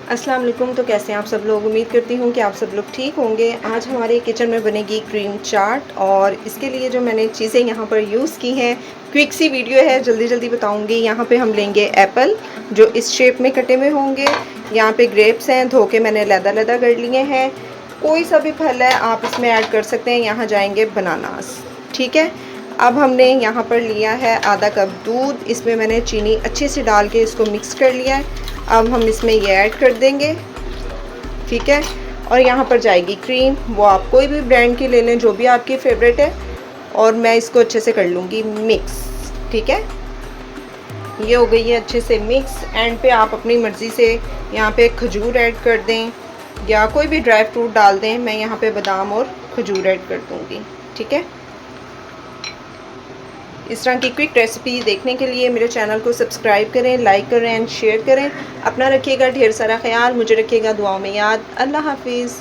अस्सलाम वालेकुम। तो कैसे हैं आप सब लोग? उम्मीद करती हूँ कि आप सब लोग ठीक होंगे। आज हमारे किचन में बनेगी क्रीम चाट और इसके लिए जो मैंने चीज़ें यहाँ पर यूज़ की हैं, क्विक सी वीडियो है, जल्दी जल्दी बताऊँगी। यहाँ पे हम लेंगे एप्पल जो इस शेप में कटे हुए होंगे। यहाँ पे ग्रेप्स हैं, धो के मैंने लैदा कर लिए हैं। कोई सा भी फल है आप इसमें ऐड कर सकते हैं। यहाँ जाएंगे बनानास, ठीक है। अब हमने यहाँ पर लिया है आधा कप दूध, इसमें मैंने चीनी अच्छे से डाल के इसको मिक्स कर लिया है। अब हम इसमें ये ऐड कर देंगे, ठीक है। और यहाँ पर जाएगी क्रीम, वो आप कोई भी ब्रांड की ले लें जो भी आपकी फेवरेट है। और मैं इसको अच्छे से कर लूँगी मिक्स, ठीक है। ये हो गई है अच्छे से मिक्स। एंड पे आप अपनी मर्ज़ी से यहाँ पे खजूर ऐड कर दें या कोई भी ड्राई फ्रूट डाल दें। मैं यहाँ पे बादाम और खजूर ऐड कर दूँगी, ठीक है। इस तरह की क्विक रेसिपी देखने के लिए मेरे चैनल को सब्सक्राइब करें, लाइक करें एंड शेयर करें। अपना रखिएगा ढेर सारा ख्याल, मुझे रखिएगा दुआओं में याद। अल्लाह हाफिज़।